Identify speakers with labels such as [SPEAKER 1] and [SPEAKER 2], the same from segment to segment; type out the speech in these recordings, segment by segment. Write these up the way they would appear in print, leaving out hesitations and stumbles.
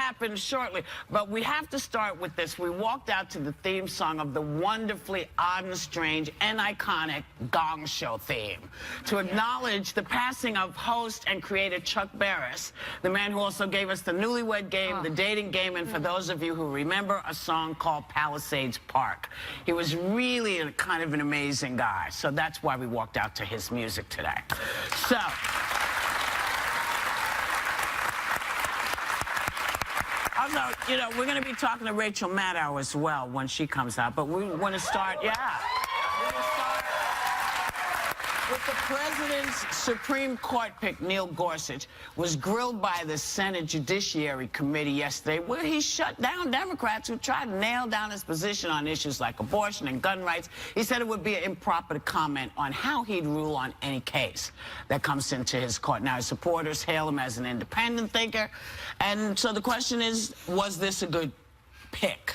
[SPEAKER 1] happen shortly. But we have to start with this. We walked out to the theme song of the wonderfully odd and strange and iconic Gong Show theme to acknowledge the passing of host and creator Chuck Barris, the man who also gave us the Newlywed Game, the dating game, and for those of you who remember, a song called Palisades Park. He was really kind of an amazing guy, so that's why we walked out to his music today. So, also, you know, we're going to be talking to Rachel Maddow as well when she comes out, but we want to start, we're going to start with the president's Supreme Court pick. Neil Gorsuch was grilled by the Senate Judiciary Committee yesterday, where he shut down Democrats who tried to nail down his position on issues like abortion and gun rights. He said it would be improper to comment on how he'd rule on any case that comes into his court. Now, his supporters hail him as an independent thinker, and so the question is, was this a good pick?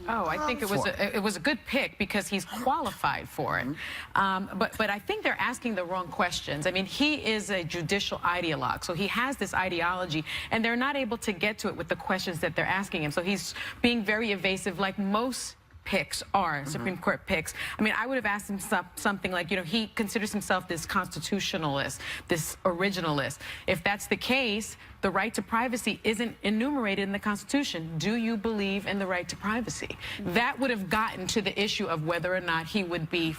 [SPEAKER 2] Oh, I think it was a good pick because he's qualified for it. But I think they're asking the wrong questions. I mean, he is a judicial ideologue, so he has this ideology, and they're not able to get to it with the questions that they're asking him. So he's being very evasive, like most picks are, Supreme Court picks. I mean, I would have asked him something like, you know, he considers himself this constitutionalist, this originalist. If that's the case, the right to privacy isn't enumerated in the Constitution. Do you believe in the right to privacy? That would have gotten to the issue of whether or not he would be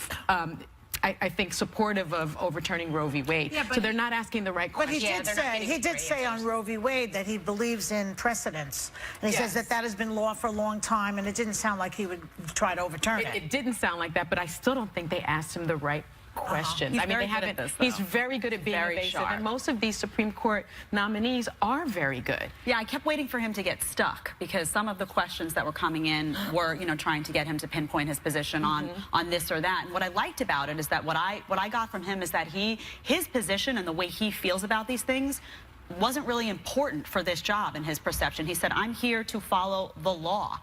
[SPEAKER 2] I think supportive of overturning Roe v. Wade. Yeah, so they're not asking the right questions.
[SPEAKER 3] But he did say on Roe v. Wade that he believes in precedents. And he says that that has been law for a long time, and it didn't sound like he would try to overturn it.
[SPEAKER 2] It didn't sound like that, but I still don't think they asked him the right questions. I mean, they haven't. He's very good at being evasive, and most of these Supreme Court nominees are very good.
[SPEAKER 4] Yeah, I kept waiting for him to get stuck because some of the questions that were coming in were, you know, trying to get him to pinpoint his position on this or that. And what I liked about it is that what I got from him is that his position and the way he feels about these things wasn't really important for this job in his perception. He said, I'm here to follow the law.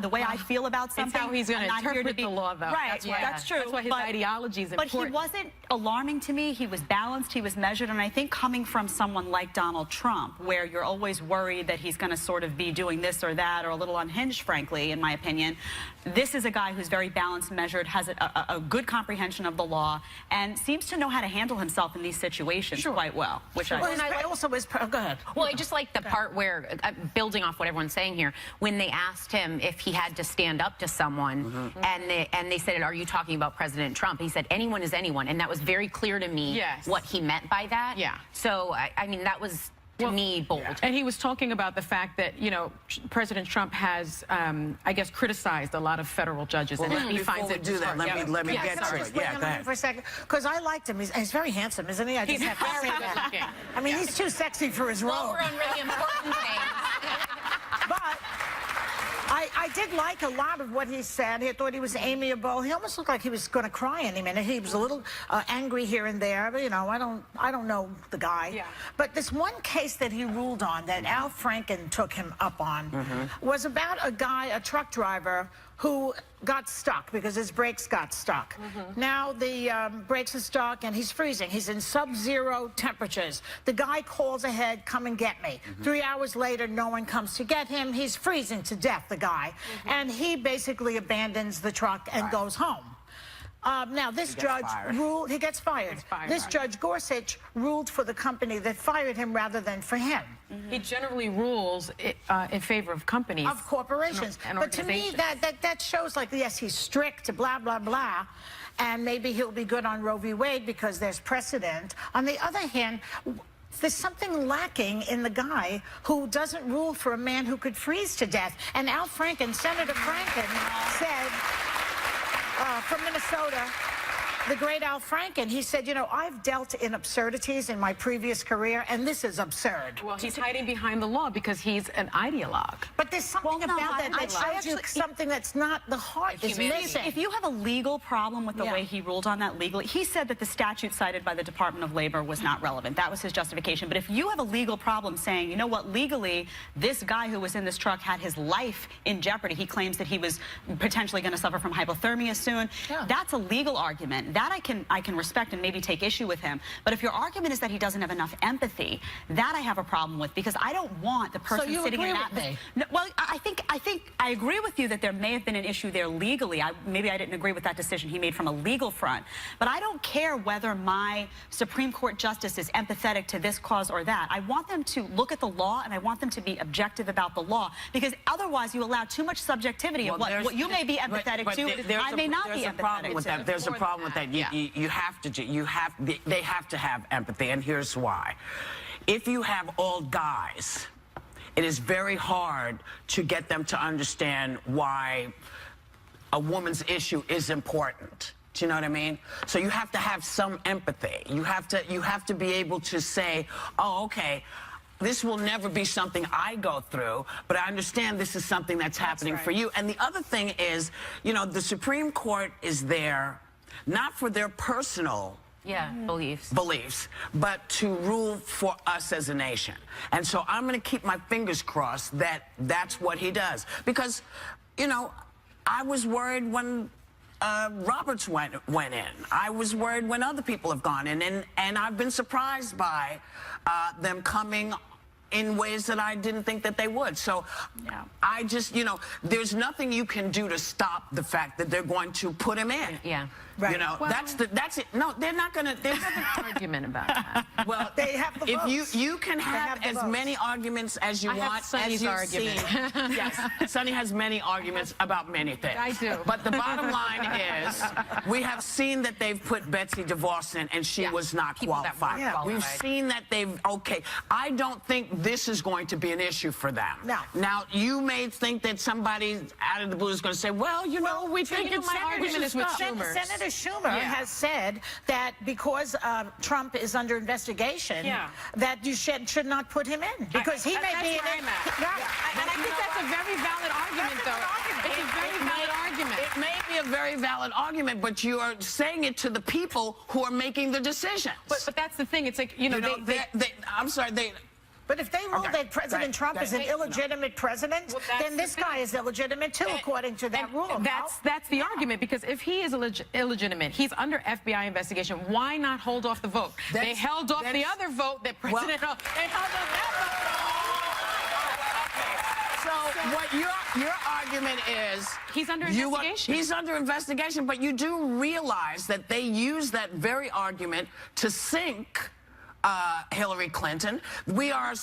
[SPEAKER 4] The way I feel about something,
[SPEAKER 2] it's how he's going to interpret the law, though.
[SPEAKER 4] Right, that's true.
[SPEAKER 2] That's why his ideology is important.
[SPEAKER 4] But he wasn't alarming to me. He was balanced, he was measured, and I think coming from someone like Donald Trump, where you're always worried that he's going to sort of be doing this or that, or a little unhinged, frankly, in my opinion, this is a guy who's very balanced, measured, has a good comprehension of the law, and seems to know how to handle himself in these situations quite well, which I
[SPEAKER 3] also was, go ahead.
[SPEAKER 5] Well, I just like the part where, building off what everyone's saying here, when they asked him if he had to stand up to someone, and they said, are you talking about President Trump? He said, anyone is anyone, and that was very clear to me what he meant by that.
[SPEAKER 2] Yeah.
[SPEAKER 5] So, I mean, that was, to me, bold.
[SPEAKER 2] And he was talking about the fact that, you know, President Trump has, I guess, criticized a lot of federal judges, and he finds it
[SPEAKER 1] do that. Let me get to it.
[SPEAKER 3] Yeah, go ahead. For a second, because I liked him. He's very handsome, isn't he? I just have to say that. I mean, he's too sexy for his role.
[SPEAKER 5] Well, we're on really important things.
[SPEAKER 3] But I did like a lot of what he said. I thought he was amiable. He almost looked like he was going to cry any minute. He was a little angry here and there. But, you know, I don't know the guy. Yeah. But this one case that he ruled on, that Al Franken took him up on, was about a guy, a truck driver, who got stuck because his brakes got stuck. Now the brakes are stuck and he's freezing. He's in sub-zero temperatures. The guy calls ahead, come and get me. 3 hours later, no one comes to get him. He's freezing to death, the guy. And he basically abandons the truck and goes home. Now, this judge ruled, he gets fired. This Judge Gorsuch ruled for the company that fired him rather than for him.
[SPEAKER 2] He generally rules in favor of companies.
[SPEAKER 3] Of corporations. But to me, that shows, like, yes, he's strict, blah, blah, blah, and maybe he'll be good on Roe v. Wade because there's precedent. On the other hand, there's something lacking in the guy who doesn't rule for a man who could freeze to death. And Al Franken, Senator Franken, said, from Minnesota, the great Al Franken, he said, you know, I've dealt in absurdities in my previous career, and this is absurd.
[SPEAKER 2] Well, he's hiding behind the law because he's an ideologue.
[SPEAKER 3] But there's something about that that shows you something that's not, the heart is missing.
[SPEAKER 4] If you have a legal problem with the way he ruled on that legally, he said that the statute cited by the Department of Labor was not relevant. That was his justification. But if you have a legal problem saying, you know what, legally, this guy who was in this truck had his life in jeopardy. He claims that he was potentially going to suffer from hypothermia soon. That's a legal argument. argument, that I can respect and maybe take issue with him. But if your argument is that he doesn't have enough empathy, that I have a problem with, because I don't want the person
[SPEAKER 3] So you
[SPEAKER 4] sitting in
[SPEAKER 3] agree
[SPEAKER 4] that.
[SPEAKER 3] with me?
[SPEAKER 4] No, well, I think I agree with you that there may have been an issue there legally. Maybe I didn't agree with that decision he made from a legal front. But I don't care whether my Supreme Court justice is empathetic to this cause or that. I want them to look at the law, and I want them to be objective about the law, because otherwise you allow too much subjectivity of what you may be empathetic to, I may not be empathetic to.
[SPEAKER 1] There's a problem with that. You have to. They have to have empathy, and here's why. If you have all guys, it is very hard to get them to understand why a woman's issue is important. Do you know what I mean? So you have to have some empathy. You have to be able to say, oh, okay, this will never be something I go through, but I understand this is something that's happening for you. And the other thing is, you know, the Supreme Court is there not for their personal beliefs, but to rule for us as a nation. And so I'm going to keep my fingers crossed that that's what he does. Because, you know, I was worried when Roberts went in. I was worried when other people have gone in. And I've been surprised by them coming in ways that I didn't think that they would. So I just, you know, there's nothing you can do to stop the fact that they're going to put him in.
[SPEAKER 5] Yeah.
[SPEAKER 3] Right.
[SPEAKER 1] You know,
[SPEAKER 2] Well,
[SPEAKER 1] that's it. No, they're not going to. There's
[SPEAKER 2] an argument about that.
[SPEAKER 1] Well,
[SPEAKER 3] They have the votes.
[SPEAKER 1] if you can have
[SPEAKER 3] the
[SPEAKER 1] as
[SPEAKER 3] votes.
[SPEAKER 1] many arguments as you
[SPEAKER 2] I have
[SPEAKER 1] want,
[SPEAKER 2] Sonny's
[SPEAKER 1] as you've
[SPEAKER 2] argument.
[SPEAKER 1] seen. Yes, Sonny has many arguments about many things.
[SPEAKER 2] I do.
[SPEAKER 1] But the bottom line is, we have seen that they've put Betsy DeVos in, and she was not
[SPEAKER 5] People that weren't
[SPEAKER 1] qualified. We've
[SPEAKER 5] qualified.
[SPEAKER 1] seen that they've. Okay, I don't think this is going to be an issue for them.
[SPEAKER 3] No.
[SPEAKER 1] Now, you may think that somebody out of the blue is going to say, well, you know, we think it's
[SPEAKER 2] my argument is with Schumer.
[SPEAKER 3] Senator Schumer has said that because Trump is under investigation, that you should not put him in, because he may be in it.
[SPEAKER 2] And I think that's a very valid argument, though. It's a very valid argument.
[SPEAKER 1] It may be a very valid argument, but you are saying it to the people who are making the decisions.
[SPEAKER 2] But that's the thing. It's like, you know,
[SPEAKER 1] I'm sorry,
[SPEAKER 3] But if they rule that President Trump is an
[SPEAKER 1] Right.
[SPEAKER 3] illegitimate president,
[SPEAKER 2] that's
[SPEAKER 3] then this guy is illegitimate too, according to that rule.
[SPEAKER 2] That's the argument, because if he is illegitimate, he's under FBI investigation. Why not hold off the vote? They held off the other vote that President Trump. They held off that vote.
[SPEAKER 1] So what your argument is,
[SPEAKER 2] He's under investigation.
[SPEAKER 1] He's under investigation, but you do realize that they use that very argument to sink Hillary Clinton. We are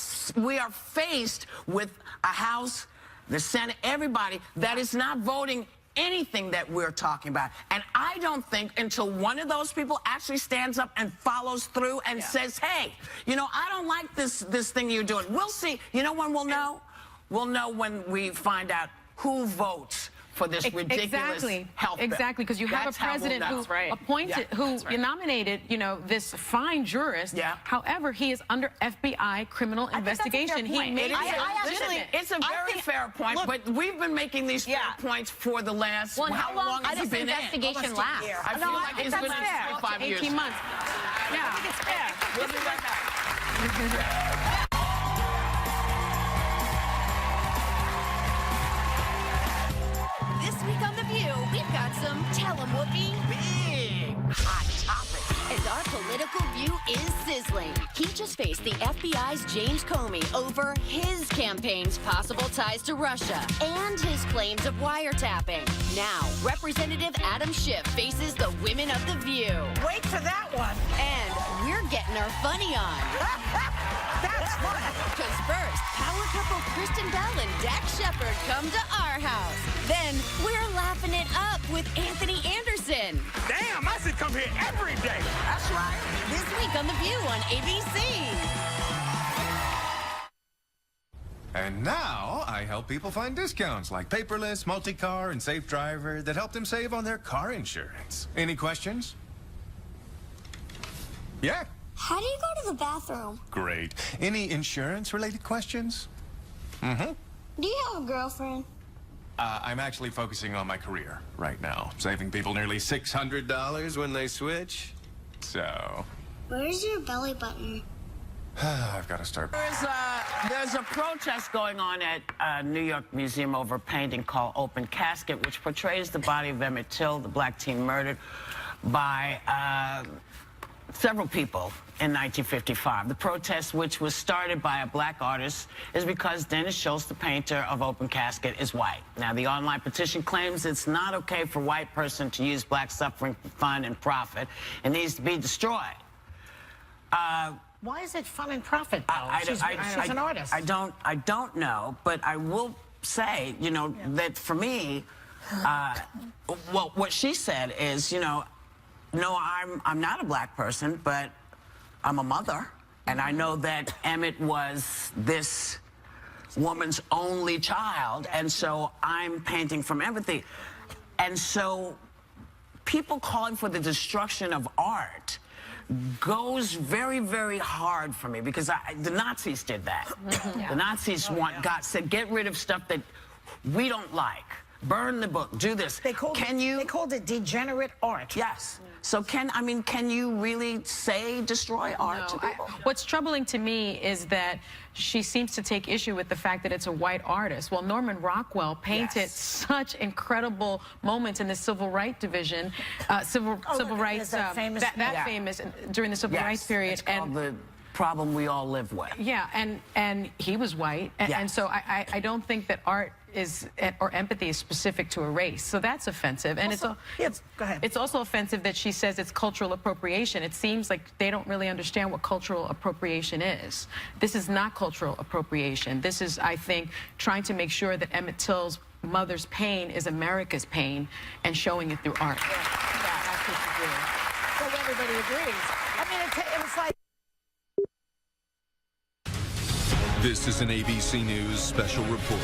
[SPEAKER 1] faced with a House, the Senate, everybody that is not voting anything that we're talking about. And I don't think until one of those people actually stands up and follows through and says, hey, you know, I don't like this thing you're doing. We'll see. You know when we'll know? We'll know when we find out who votes for this ridiculous health bill.
[SPEAKER 2] Exactly, because you have a president who appointed, who nominated, you know, this fine jurist. However, he is under FBI criminal investigation. He made
[SPEAKER 1] it's a very fair point, but we've been making these fair points for the last.
[SPEAKER 5] Well,
[SPEAKER 1] how long has
[SPEAKER 5] does
[SPEAKER 1] he been
[SPEAKER 5] this investigation last?
[SPEAKER 1] I feel like it's been in 5 years.
[SPEAKER 2] 18 months.
[SPEAKER 3] I think it's fair.
[SPEAKER 1] We'll be right back.
[SPEAKER 6] This week on The View, we've got some Tell 'em Whoopi
[SPEAKER 1] Big hot topic.
[SPEAKER 6] and our political view is sizzling. He just faced the FBI's James Comey over his campaign's possible ties to Russia and his claims of wiretapping. Now, Representative Adam Schiff faces the women of The View.
[SPEAKER 3] Wait for that one.
[SPEAKER 6] And we're getting our funny on.
[SPEAKER 3] That's fun.
[SPEAKER 6] Because first, power couple Kristen Bell and Dax Shepard come to our house. Then, we're laughing it up with Anthony Anderson.
[SPEAKER 7] Damn, I should come here every day.
[SPEAKER 6] That's right. This week on The View on ABC.
[SPEAKER 8] And now I help people find discounts like paperless, multi-car, and safe driver that help them save on their car insurance. Any questions? Yeah?
[SPEAKER 9] How do you go to the bathroom?
[SPEAKER 8] Great. Any insurance-related questions? Mm-hmm.
[SPEAKER 9] Do you have a girlfriend?
[SPEAKER 8] I'm actually focusing on my career right now, saving people nearly $600 when they switch. So,
[SPEAKER 9] Where's your belly button?
[SPEAKER 8] I've got to start.
[SPEAKER 1] There's a protest going on at New York Museum over a painting called Open Casket, which portrays the body of Emmett Till, the black teen murdered by several people in 1955. The protest, which was started by a black artist, is because Dennis Schultz, the painter of Open Casket, is white. Now, the online petition claims it's not okay for a white person to use black suffering for fun and profit. It needs to be destroyed.
[SPEAKER 3] Why is it fun and profit, though? She's an artist.
[SPEAKER 1] I don't know, but I will say, you know, that for me, well, what she said is, you know, no, I'm not a black person, but I'm a mother, and I know that Emmett was this woman's only child, and so I'm painting from empathy. And so people calling for the destruction of art goes very, very hard for me, because the Nazis did that. The Nazis said, get rid of stuff that we don't like. Burn the book, do this.
[SPEAKER 3] They called it degenerate art.
[SPEAKER 1] Yes. So can you really say destroy art to people?
[SPEAKER 2] What's troubling to me is that she seems to take issue with the fact that it's a white artist. Well, Norman Rockwell painted such incredible moments in the civil rights division, civil rights, famous during the civil rights period.
[SPEAKER 1] It's called the problem we all live with.
[SPEAKER 2] Yeah, and he was white, and so I don't think that art is, or empathy is specific to a race. So that's offensive. And
[SPEAKER 3] also, go ahead.
[SPEAKER 2] It's also offensive that she says it's cultural appropriation. It seems like they don't really understand what cultural appropriation is. This is not cultural appropriation. This is, I think, trying to make sure that Emmett Till's mother's pain is America's pain and showing it through art.
[SPEAKER 3] I think so everybody agrees. I mean, it was like...
[SPEAKER 10] This is an ABC News special report.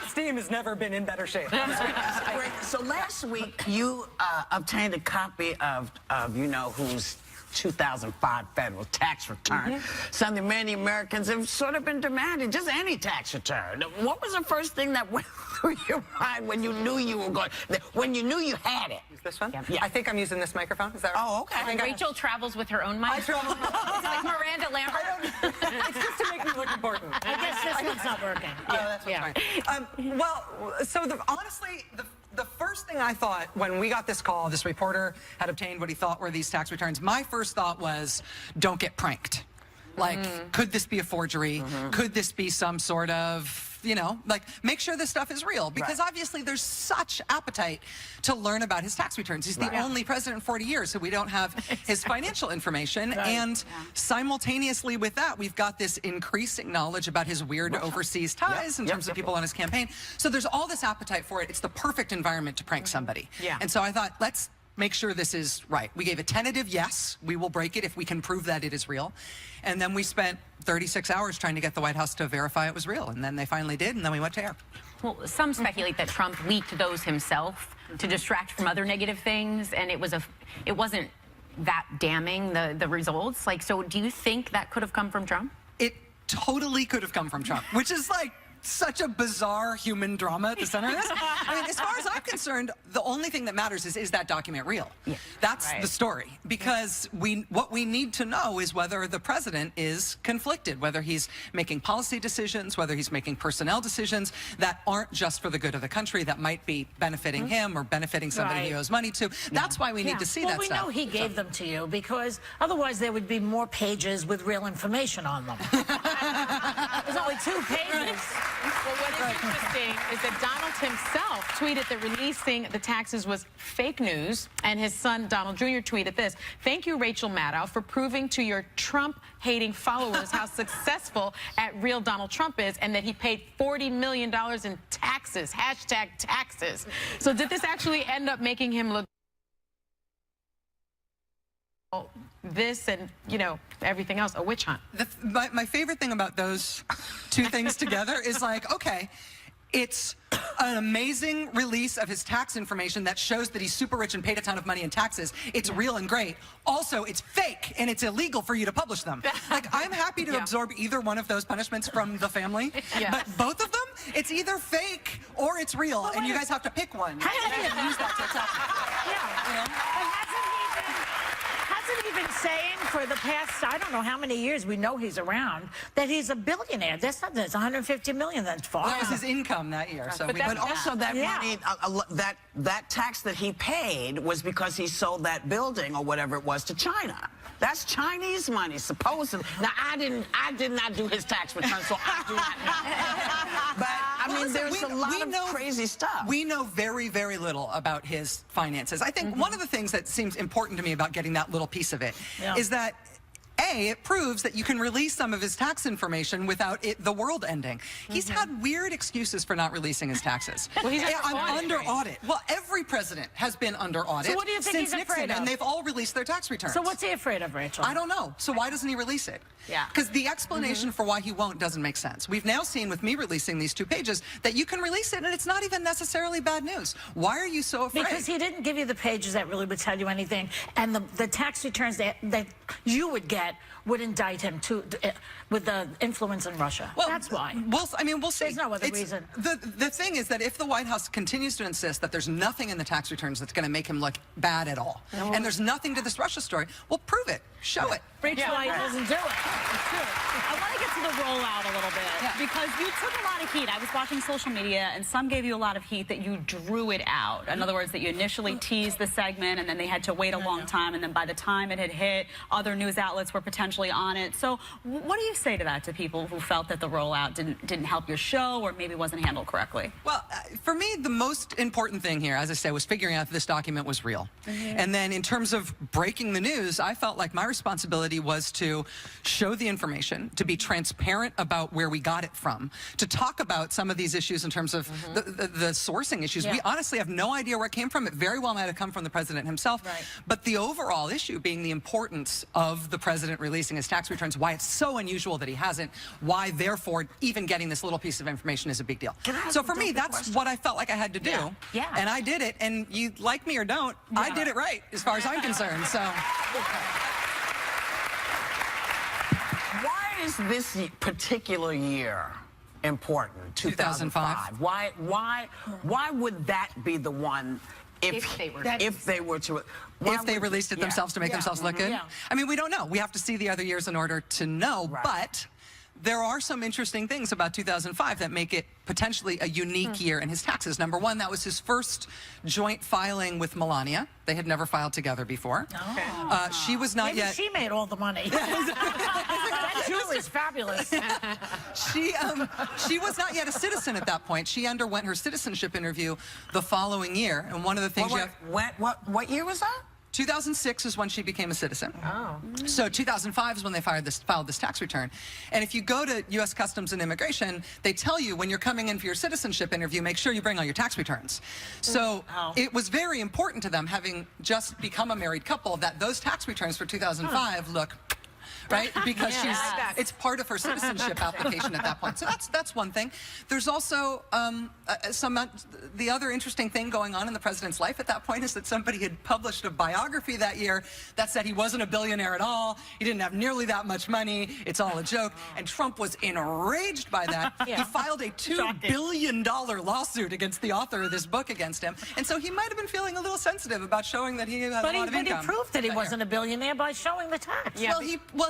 [SPEAKER 11] Steam has never been in better shape.
[SPEAKER 1] Great. So last week you obtained a copy of you know whose 2005 federal tax return. Something many Americans have sort of been demanding, just any tax return. What was the first thing that went through your mind when you knew you were going, when you knew you had it?
[SPEAKER 11] Use this one?
[SPEAKER 1] Yeah.
[SPEAKER 11] I think I'm using this microphone. Is that right?
[SPEAKER 1] Oh, okay.
[SPEAKER 5] Rachel travels with her own mic.
[SPEAKER 11] I travel.
[SPEAKER 5] It's like Miranda Lambert.
[SPEAKER 11] It's just to make me look important.
[SPEAKER 3] I guess this one's not working.
[SPEAKER 11] Oh, that's what's fine. Well, so honestly, the first thing I thought when we got this call, this reporter had obtained what he thought were these tax returns, my first thought was, don't get pranked. Like, could this be a forgery? Could this be some sort of, you know, like, make sure this stuff is real? Because obviously there's such appetite to learn about his tax returns. He's the only president in 40 years, so we don't have his financial information. And simultaneously with that, we've got this increasing knowledge about his weird overseas ties in terms of people on his campaign. So there's all this appetite for it. It's the perfect environment to prank somebody. And so I thought, let's make sure this is right. We gave a tentative yes, we will break it if we can prove that it is real. And then we spent 36 hours trying to get the White House to verify it was real. And then they finally did, and then we went to air.
[SPEAKER 5] Well, some speculate that Trump leaked those himself to distract from other negative things, and it wasn't that damning, the results. Like, so do you think that could have come from Trump?
[SPEAKER 11] It totally could have come from Trump, which is like such a bizarre human drama at the center of this. I mean, as far as I'm concerned, the only thing that matters is that document real? That's the story. Because what we need to know is whether the president is conflicted, whether he's making policy decisions, whether he's making personnel decisions that aren't just for the good of the country, that might be benefiting him or benefiting somebody he owes money to. That's why we need to see that stuff.
[SPEAKER 3] Well, we know he gave them to you because otherwise there would be more pages with real information on them. There's only 2 pages.
[SPEAKER 2] Well, what is interesting is that Donald himself tweeted that releasing the taxes was fake news, and his son Donald Jr. tweeted this: "Thank you, Rachel Maddow, for proving to your Trump-hating followers how successful at real Donald Trump is, and that he paid $40 million in taxes, #taxes." So did this actually end up making him look this and, you know, everything else a witch hunt?
[SPEAKER 11] My favorite thing about those 2 things together is like, okay, it's an amazing release of his tax information that shows that he's super rich and paid a ton of money in taxes. It's real and great. Also, it's fake and it's illegal for you to publish them. Like, I'm happy to absorb either one of those punishments from the family, but both of them, it's either fake or it's real, and you guys have to pick one.
[SPEAKER 3] Hasn't he already been saying for the past, I don't know how many years we know he's around, that he's a billionaire. That's not, that's 150 million. That's far.
[SPEAKER 11] That was his income that year. So
[SPEAKER 1] But also that money, that tax that he paid was because he sold that building or whatever it was to China. That's Chinese money, supposedly. Now, I did not do his tax return, so I do not know. But, I mean, there's a lot of crazy stuff.
[SPEAKER 11] We know very, very little about his finances. I think one of the things that seems important to me about getting that little piece of it is that it proves that you can release some of his tax information without the world ending. He's had weird excuses for not releasing his taxes.
[SPEAKER 2] Well, he's
[SPEAKER 11] under audit. Well, every president has been under audit
[SPEAKER 3] So what do you think
[SPEAKER 11] since
[SPEAKER 3] he's afraid
[SPEAKER 11] Nixon,
[SPEAKER 3] of?
[SPEAKER 11] and they've all released their tax returns.
[SPEAKER 3] So what's he afraid of, Rachel?
[SPEAKER 11] I don't know. So why doesn't he release it?
[SPEAKER 4] Yeah.
[SPEAKER 11] Because the explanation for why he won't doesn't make sense. We've now seen with me releasing these 2 pages that you can release it and it's not even necessarily bad news. Why are you so afraid?
[SPEAKER 3] Because he didn't give you the pages that really would tell you anything, and the tax returns that you would get would indict him with the influence in Russia.
[SPEAKER 11] Well,
[SPEAKER 3] that's why.
[SPEAKER 11] We'll see.
[SPEAKER 3] There's no other reason.
[SPEAKER 11] The thing is that if the White House continues to insist that there's nothing in the tax returns that's going to make him look bad at all, and there's nothing to this Russia story, well, prove it. Show it.
[SPEAKER 3] Rachel doesn't do it.
[SPEAKER 4] I want to get to the rollout a little bit because you took a lot of heat. I was watching social media and some gave you a lot of heat that you drew it out. In other words, that you initially teased the segment and then they had to wait a long time, and then by the time it had hit, other news outlets were potentially on it. So what do you say to that, to people who felt that the rollout didn't help your show or maybe wasn't handled correctly?
[SPEAKER 11] Well, for me, the most important thing here, as I said, was figuring out if this document was real. And then in terms of breaking the news, I felt like my responsibility was to show the information, to be transparent about where we got it from, to talk about some of these issues in terms of the sourcing issues. We honestly have no idea where it came from. It very well might have come from the president himself. But the overall issue being the importance of the president releasing his tax returns, why it's so unusual that he hasn't, why therefore even getting this little piece of information is a big deal. So for me, that's what I felt like I had to do. And I did it, and you like me or don't, I did it right as far as I'm concerned. So
[SPEAKER 1] Why is this particular year important? 2005. Why would that be the one? If they
[SPEAKER 11] released it themselves to make themselves look good? I mean, we don't know. We have to see the other years in order to know, but there are some interesting things about 2005 that make it potentially a unique year in his taxes. Number one, that was his first joint filing with Melania. They had never filed together before. She was not yet...
[SPEAKER 3] She made all the money. That jewelry is fabulous.
[SPEAKER 11] She was not yet a citizen at that point. She underwent her citizenship interview the following year, and one of the things
[SPEAKER 1] what year was that?
[SPEAKER 11] 2006 is when she became a citizen. So 2005 is when they filed this tax return. And if you go to U.S. Customs and Immigration, they tell you when you're coming in for your citizenship interview, make sure you bring all your tax returns. So it was very important to them, having just become a married couple, that those tax returns for 2005 look... right? Because it's part of her citizenship application at that point. So that's one thing. There's also the other interesting thing going on in the president's life at that point is that somebody had published a biography that year that said he wasn't a billionaire at all. He didn't have nearly that much money. It's all a joke. And Trump was enraged by that. He filed a $2 billion lawsuit against the author of this book against him. And so he might have been feeling a little sensitive about showing that he had a lot of income.
[SPEAKER 3] But he proved that he wasn't a billionaire by showing the tax.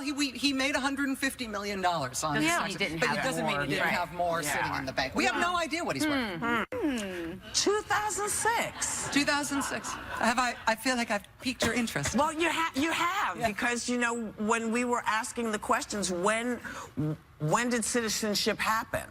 [SPEAKER 11] He made $150 million on his taxes, but it doesn't mean he didn't have more sitting in the bank. We have no idea what he's worth.
[SPEAKER 1] 2006.
[SPEAKER 11] 2006. I feel like I've piqued your interest.
[SPEAKER 1] Well, you have because, you know, when we were asking the questions, when did citizenship happen?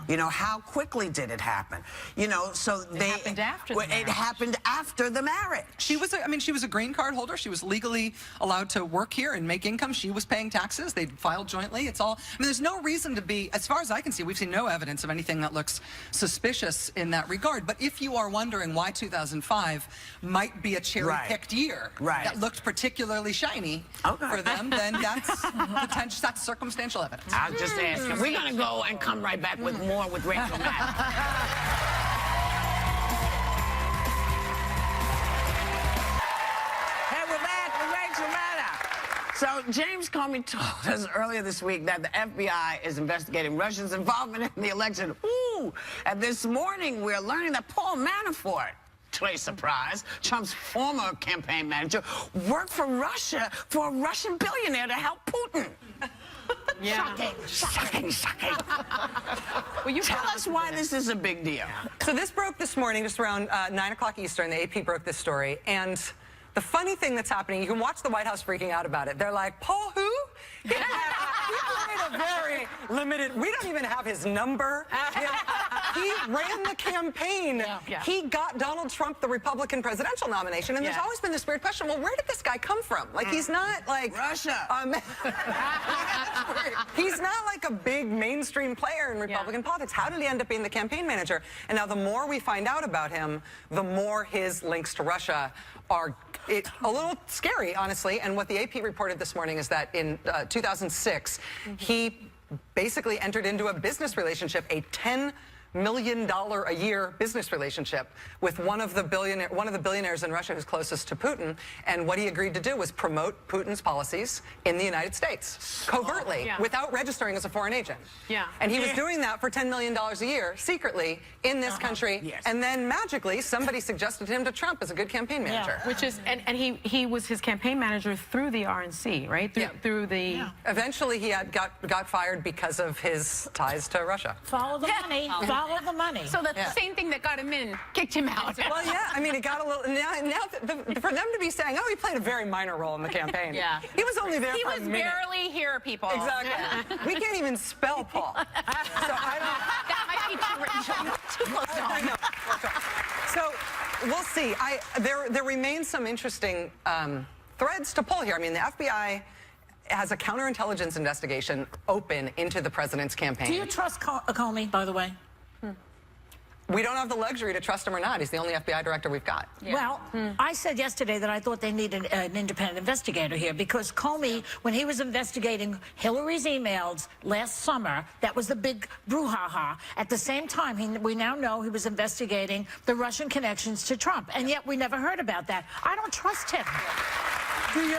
[SPEAKER 1] You know, how quickly did it happen? You know, so
[SPEAKER 2] it happened after the marriage.
[SPEAKER 1] It happened after the marriage.
[SPEAKER 11] She was a green card holder. She was legally allowed to work here and make income. She was paying taxes. They filed jointly. It's all, I mean, there's no reason to be, as far as I can see, we've seen no evidence of anything that looks suspicious in that regard. But if you are wondering why 2005 might be a cherry-picked year that looked particularly shiny for them, then that's circumstantial evidence.
[SPEAKER 1] I'll just ask him. We're going to go and come right back with more with Rachel Maddow. So James Comey told us earlier this week that the FBI is investigating Russians' involvement in the election. And this morning we're learning that Paul Manafort actually, surprise, Trump's former campaign manager, worked for Russia, for a Russian billionaire to help Putin.
[SPEAKER 2] Yeah.
[SPEAKER 1] Shocking.
[SPEAKER 2] Well, you
[SPEAKER 1] Tell us why this is a big deal.
[SPEAKER 11] So this broke this morning, just around 9 o'clock Eastern. The AP broke this story. And the funny thing that's happening, you can watch the White House freaking out about it. They're like, Paul who? He played a very limited, we don't even have his number. He ran the campaign.
[SPEAKER 2] Yeah.
[SPEAKER 11] He got Donald Trump the Republican presidential nomination. And there's always been this weird question, well, where did this guy come from? Like, he's not like...
[SPEAKER 1] Russia.
[SPEAKER 11] He's not like a big mainstream player in Republican politics. How did he end up being the campaign manager? And now the more we find out about him, the more his links to Russia are a little scary, honestly. And what the AP reported this morning is that in 2006, he basically entered into a business relationship, a $10 million a year business relationship with one of the billionaires in Russia who's closest to Putin. And what he agreed to do was promote Putin's policies in the United States covertly, without registering as a foreign agent. And he was doing that for $10 million a year secretly in this country. And then magically somebody suggested him to Trump as a good campaign manager.
[SPEAKER 2] Which is, and he was his campaign manager through the RNC, right? Through the...
[SPEAKER 11] Eventually he got fired because of his ties to Russia.
[SPEAKER 3] Follow the money. Follow the money.
[SPEAKER 5] So the same thing that got him in kicked him out.
[SPEAKER 11] Well, yeah, I mean, it got a little... Now for them to be saying, oh, he played a very minor role in the campaign. He was only there for a minute.
[SPEAKER 5] He was barely here, people.
[SPEAKER 11] Exactly. We can't even spell Paul. So I don't...
[SPEAKER 5] That might be too close to home.
[SPEAKER 11] So we'll see. There remains some interesting threads to pull here. I mean, the FBI has a counterintelligence investigation open into the president's campaign.
[SPEAKER 3] Do you trust Comey, by the way?
[SPEAKER 11] We don't have the luxury to trust him or not. He's the only FBI director we've got.
[SPEAKER 3] Well, I said yesterday that I thought they needed an independent investigator here because Comey, when he was investigating Hillary's emails last summer, that was the big brouhaha. At the same time, we now know he was investigating the Russian connections to Trump, and yet we never heard about that. I don't trust him. Do you?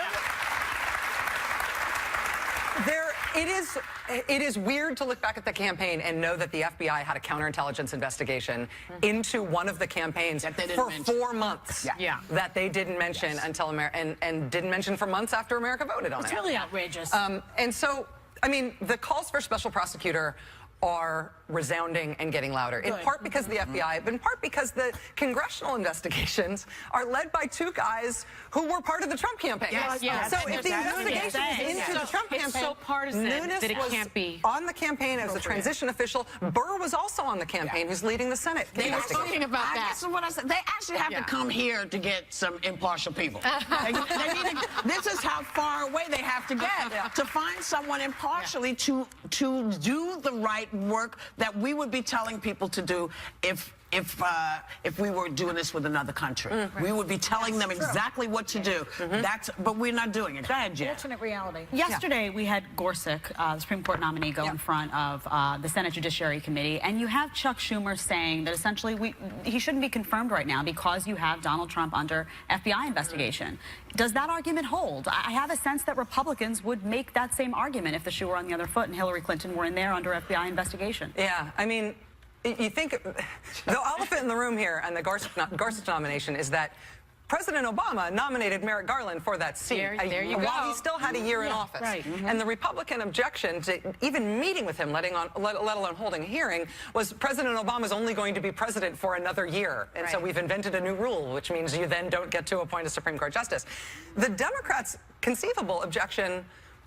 [SPEAKER 11] It is weird to look back at the campaign and know that the FBI had a counterintelligence investigation into one of the campaigns for 4 months. That they didn't mention until America, and didn't mention for months after America voted on it.
[SPEAKER 3] It's really outrageous.
[SPEAKER 11] And so, I mean, the calls for special prosecutor are resounding and getting louder, in part because of the FBI, but in part because the congressional investigations are led by two guys who were part of the Trump campaign. So if the investigation is into the Trump campaign,
[SPEAKER 2] it's so partisan
[SPEAKER 11] Nunes
[SPEAKER 2] that it
[SPEAKER 11] was
[SPEAKER 2] can't be
[SPEAKER 11] on the campaign as a transition official. Burr was also on the campaign, who's leading the Senate.
[SPEAKER 1] They talking about that. This is what I said. They actually have to come here to get some impartial people. they need to, this is how far away they have to get to find someone impartially to do the right work that we would be telling people to do if we were doing this with another country. We would be telling them exactly what to do. But we're not doing it. Go ahead, Jen.
[SPEAKER 3] Alternate reality.
[SPEAKER 4] Yesterday, we had Gorsuch, the Supreme Court nominee, go in front of the Senate Judiciary Committee, and you have Chuck Schumer saying that essentially he shouldn't be confirmed right now because you have Donald Trump under FBI investigation. Does that argument hold? I have a sense that Republicans would make that same argument if the shoe were on the other foot and Hillary Clinton were in there under FBI investigation.
[SPEAKER 11] Yeah, I mean, you think the elephant in the room here and the Gorsuch nomination is that President Obama nominated Merrick Garland for that seat while he still had a year in office. And the Republican objection to even meeting with him, let alone holding a hearing, was President Obama's only going to be president for another year. And so we've invented a new rule, which means you then don't get to appoint a Supreme Court justice. The Democrats' conceivable objection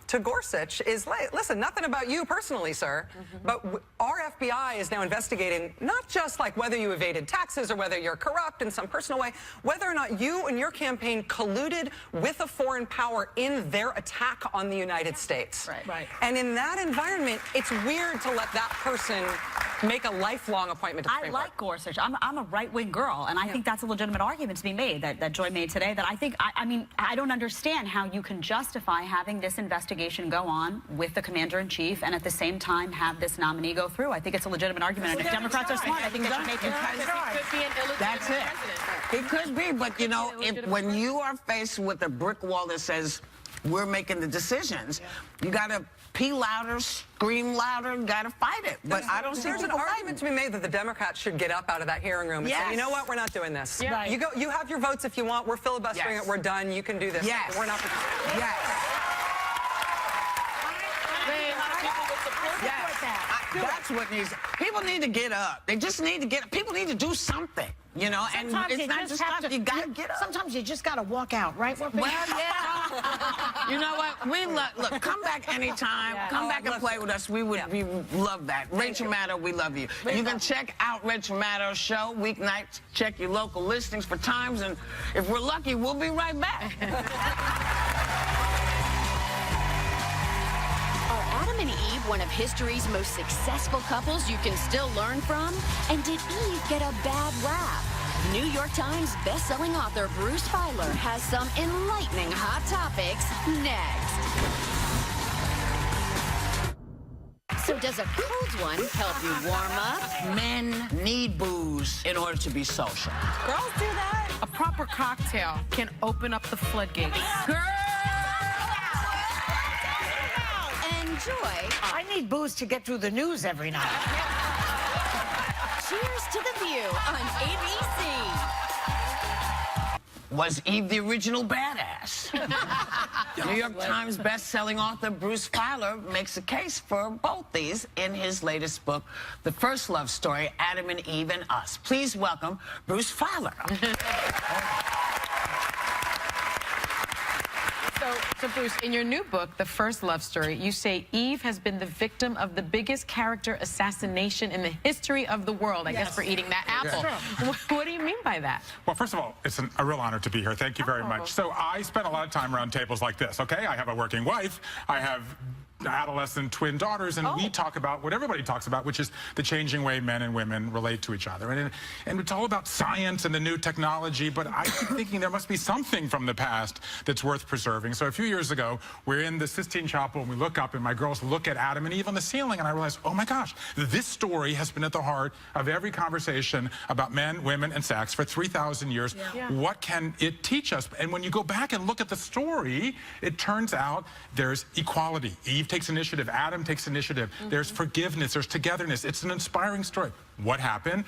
[SPEAKER 11] to Gorsuch is, listen, nothing about you personally, sir, but our FBI is now investigating not just like whether you evaded taxes or whether you're corrupt in some personal way, whether or not you and your campaign colluded with a foreign power in their attack on the United States. And in that environment, it's weird to let that person make a lifelong appointment to the Supreme Court.
[SPEAKER 4] I like Gorsuch. I'm a right-wing girl, and I think that's a legitimate argument to be made that Joy made today, that I think, I mean, I don't understand how you can justify having this investigation go on with the commander-in-chief and at the same time have this nominee go through. I think it's a legitimate argument, and if Democrats are smart, I think they should make it.
[SPEAKER 1] That's it. It could be, but you know, when you are faced with a brick wall that says we're making the decisions. You got to pee louder, scream louder, got to fight it. But I don't see
[SPEAKER 11] There's an
[SPEAKER 1] people
[SPEAKER 11] argument to be made that the Democrats should get up out of that hearing room and say, you know what, we're not doing this.
[SPEAKER 3] Yeah. Right.
[SPEAKER 11] You have your votes if you want. We're filibustering it. We're done. You can do this.
[SPEAKER 1] Yes.
[SPEAKER 11] We're not.
[SPEAKER 1] Yes. That's what needs. People need to get up. They just need to get. People need to do something. You know, and it's not just stuff. You got to get up.
[SPEAKER 3] Sometimes you just got to walk out, right?
[SPEAKER 1] Well, yeah. You know what? We look. Come back anytime. Come back and play with us. We would love that. Rachel Maddow, we love you. You can check out Rachel Maddow's show weeknights. Check your local listings for times, and if we're lucky, we'll be right back.
[SPEAKER 6] Are Adam and Eve one of history's most successful couples you can still learn from? And did Eve get a bad rap? New York Times bestselling author Bruce Feiler has some enlightening hot topics next. So does a cold one help you warm up?
[SPEAKER 1] Men need booze in order to be social.
[SPEAKER 2] Girls do that. A proper cocktail can open up the floodgates. Girl!
[SPEAKER 6] Enjoy.
[SPEAKER 3] I need booze to get through the news every night.
[SPEAKER 6] Cheers to the View on ABC.
[SPEAKER 1] Was Eve the original badass? New York Times best-selling author Bruce Feiler makes a case for both these in his latest book, The First Love Story, Adam and Eve and Us. Please welcome Bruce Feiler.
[SPEAKER 2] So Bruce, in your new book, The First Love Story, you say Eve has been the victim of the biggest character assassination in the history of the world, I guess, for eating that apple. What do you mean by that?
[SPEAKER 7] Well, first of all, it's a real honor to be here. Thank you very much. So I spend a lot of time around tables like this, okay? I have a working wife. I have adolescent twin daughters, and we talk about what everybody talks about, which is the changing way men and women relate to each other. And it's all about science and the new technology, but I keep thinking there must be something from the past that's worth preserving. So a few years ago, we're in the Sistine Chapel, and we look up, and my girls look at Adam and Eve on the ceiling, and I realize, oh my gosh, this story has been at the heart of every conversation about men, women, and sex for 3,000 years. What can it teach us? And when you go back and look at the story, it turns out there's equality. Eve takes initiative. Adam takes initiative. There's forgiveness. There's togetherness. It's an inspiring story. What happened?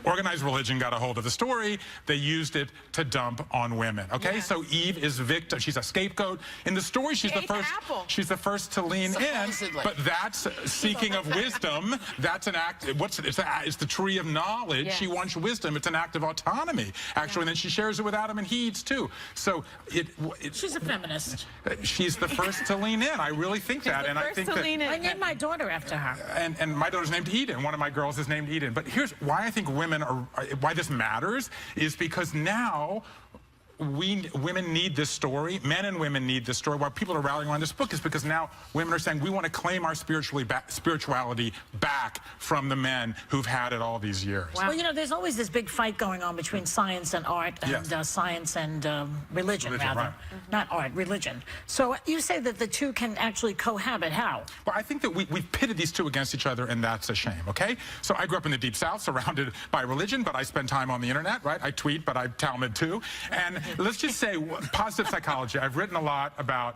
[SPEAKER 7] Organized religion got a hold of the story. They used it to dump on women. Okay, so Eve is victim. She's a scapegoat. In the story, she's the first. She's the first to lean in. But that's seeking of wisdom. That's an act. It's the tree of knowledge. She wants wisdom. It's an act of autonomy, actually. And then she shares it with Adam and Eve too. So
[SPEAKER 3] she's a feminist.
[SPEAKER 7] She's the first to lean in. I really think that, and I think that.
[SPEAKER 3] I named my daughter after her.
[SPEAKER 7] And my daughter's named Eden. One of my girls is named Eden. But here's why I think why this matters is because now women need this story. Men and women need this story. Why people are rallying around this book is because now women are saying we want to claim our spirituality back from the men who've had it all these years.
[SPEAKER 3] Well, you know, there's always this big fight going on between science and art, and science and religion, rather.
[SPEAKER 7] Right.
[SPEAKER 3] Not art, religion. So you say that the two can actually cohabit. How?
[SPEAKER 7] Well, I think that we've pitted these two against each other, and that's a shame, okay? So I grew up in the Deep South, surrounded by religion, but I spend time on the internet, right? I tweet, but I Talmud too. And let's just say positive psychology. I've written a lot about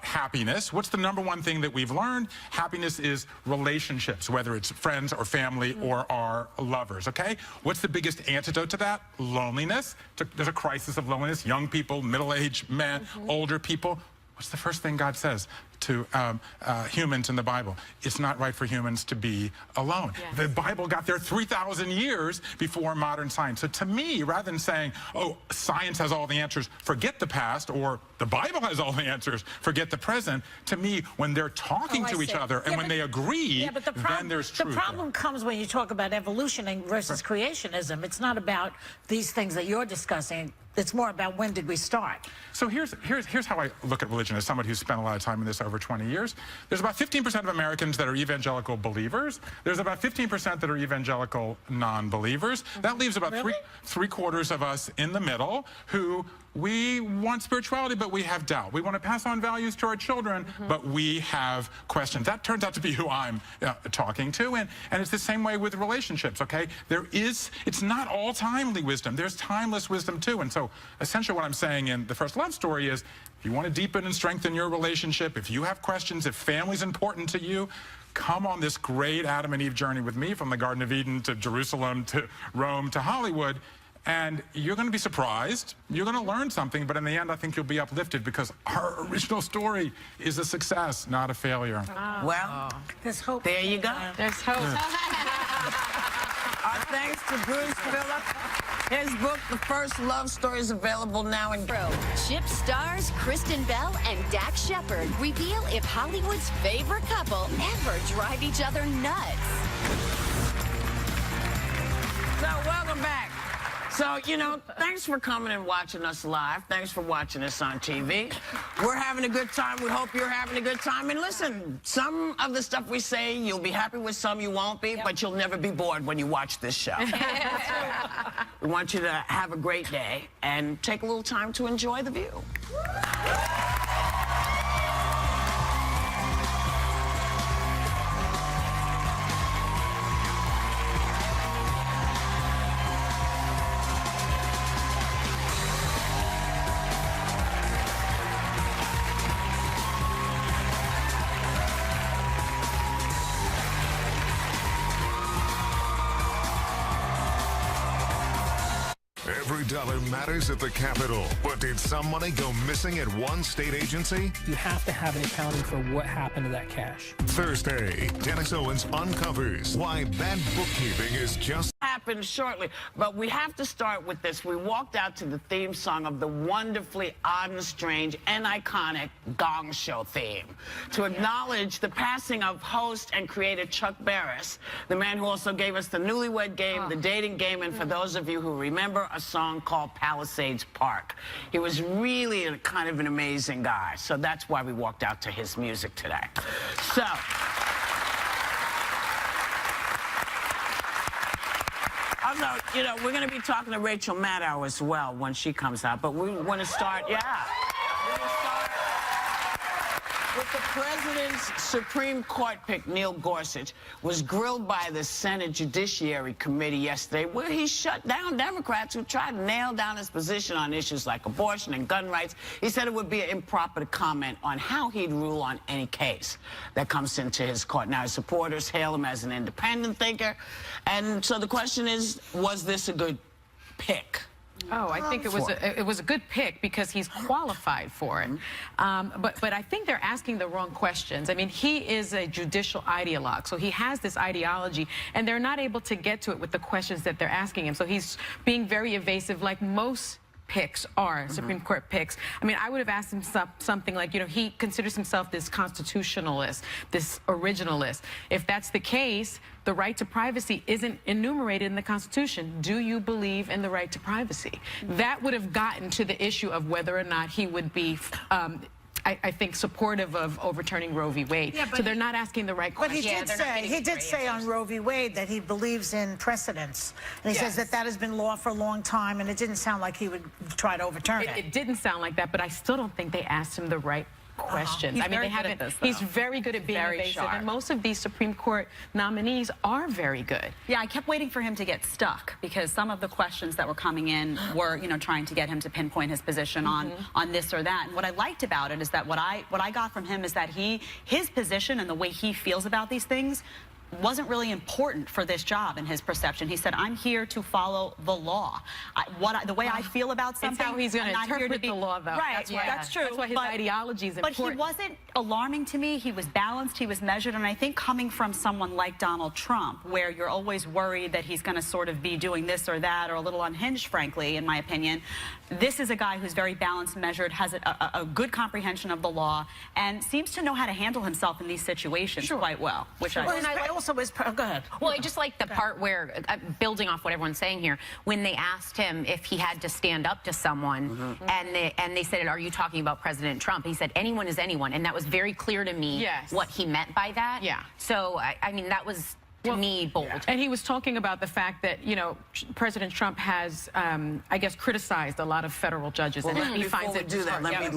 [SPEAKER 7] happiness. What's the number one thing that we've learned? Happiness is relationships, whether it's friends or family or our lovers, okay? What's the biggest antidote to that? Loneliness. There's a crisis of loneliness. Young people, middle-aged men, older people. What's the first thing God says to humans in the Bible? It's not right for humans to be alone. The Bible got there 3,000 years before modern science. So to me, rather than saying, oh, science has all the answers, forget the past, or the Bible has all the answers, forget the present, to me, when they're talking to each other and when they agree, then there's truth.
[SPEAKER 3] The problem comes when you talk about evolution versus creationism. It's not about these things that you're discussing. It's more about when did we start.
[SPEAKER 7] So here's how I look at religion as someone who's spent a lot of time in this over 20 years. There's about 15% of Americans that are evangelical believers. There's about 15% that are evangelical non-believers. That leaves about three quarters of us in the middle who we want spirituality, but we have doubt. We want to pass on values to our children, but we have questions. That turns out to be who I'm talking to, and it's the same way with relationships, okay? It's not all timely wisdom. There's timeless wisdom too, and so essentially what I'm saying in The First Love Story is, if you want to deepen and strengthen your relationship, if you have questions, if family's important to you, come on this great Adam and Eve journey with me, from the Garden of Eden to Jerusalem to Rome to Hollywood. And you're going to be surprised. You're going to learn something, but in the end, I think you'll be uplifted, because our original story is a success, not a failure.
[SPEAKER 1] Well,
[SPEAKER 3] There's hope.
[SPEAKER 1] there you go.
[SPEAKER 2] There's hope.
[SPEAKER 1] Our thanks to Bruce Phillips. His book, The First Love Story, is available now in
[SPEAKER 6] Chip stars Kristen Bell and Dax Shepard reveal if Hollywood's favorite couple ever drive each other nuts.
[SPEAKER 1] So, welcome back. So, thanks for coming and watching us live. Thanks for watching us on TV. We're having a good time. We hope you're having a good time. And listen, some of the stuff we say, you'll be happy with, some you won't be, but you'll never be bored when you watch this show. We want you to have a great day and take a little time to enjoy the view.
[SPEAKER 12] Every dollar matters at the Capitol. But did some money go missing at one state agency?
[SPEAKER 13] You have to have an accounting for what happened to that cash.
[SPEAKER 12] Thursday, Dennis Owens uncovers why bad bookkeeping is just
[SPEAKER 1] Happen shortly, but we have to start with this. We walked out to the theme song of the wonderfully odd and strange and iconic Gong Show theme to acknowledge the passing of host and creator Chuck Barris, the man who also gave us the Newlywed Game, the dating game, and for those of you who remember, a song called Palisades Park. He was really a kind of an amazing guy, so that's why we walked out to his music today. So. Also, we're going to be talking to Rachel Maddow as well when she comes out, but we want to start, We're going to start with the president's Supreme Court pick, Neil Gorsuch, was grilled by the Senate Judiciary Committee yesterday, where he shut down Democrats who tried to nail down his position on issues like abortion and gun rights. He said it would be improper to comment on how he'd rule on any case that comes into his court. Now, his supporters hail him as an independent thinker, and so the question is, was this a good pick?
[SPEAKER 2] Oh, I think it was a good pick because he's qualified for it. But I think they're asking the wrong questions. I mean, he is a judicial ideologue, so he has this ideology, and they're not able to get to it with the questions that they're asking him. So he's being very evasive, like most picks are, Supreme Court picks. I mean, I would have asked him something like, he considers himself this constitutionalist, this originalist. If that's the case, the right to privacy isn't enumerated in the Constitution. Do you believe in the right to privacy? That would have gotten to the issue of whether or not he would be I think supportive of overturning Roe v. Wade. Yeah, so they're not asking the right questions.
[SPEAKER 3] But he did say on Roe v. Wade that he believes in precedents. And he says that has been law for a long time, and it didn't sound like he would try to overturn it.
[SPEAKER 2] It didn't sound like that, but I still don't think they asked him the right questions. I mean, he's very good at being evasive, sharp. And most of these Supreme Court nominees are very good.
[SPEAKER 4] Yeah, I kept waiting for him to get stuck because some of the questions that were coming in were, trying to get him to pinpoint his position on this or that. And what I liked about it is that what I got from him is that his position and the way he feels about these things wasn't really important for this job in his perception. He said, I'm here to follow the law. The way I feel about something,
[SPEAKER 2] it's how he's going to interpret the law, though.
[SPEAKER 4] Right, that's true.
[SPEAKER 2] That's why his ideology is important.
[SPEAKER 4] But he wasn't alarming to me. He was balanced, he was measured, and I think coming from someone like Donald Trump, where you're always worried that he's going to sort of be doing this or that, or a little unhinged, frankly, in my opinion, this is a guy who's very balanced, measured, has a good comprehension of the law, and seems to know how to handle himself in these situations quite well, which I
[SPEAKER 3] also was, go ahead.
[SPEAKER 5] Well, I just like the part where, building off what everyone's saying here, when they asked him if he had to stand up to someone, and they said, are you talking about President Trump? He said, anyone is anyone, and that was very clear to me what he meant by that.
[SPEAKER 2] Yeah.
[SPEAKER 5] So, I mean, that was to me, bold.
[SPEAKER 2] And he was talking about the fact that, you know, President Trump has, I guess, criticized a lot of federal judges, and he finds it
[SPEAKER 1] do that. Let me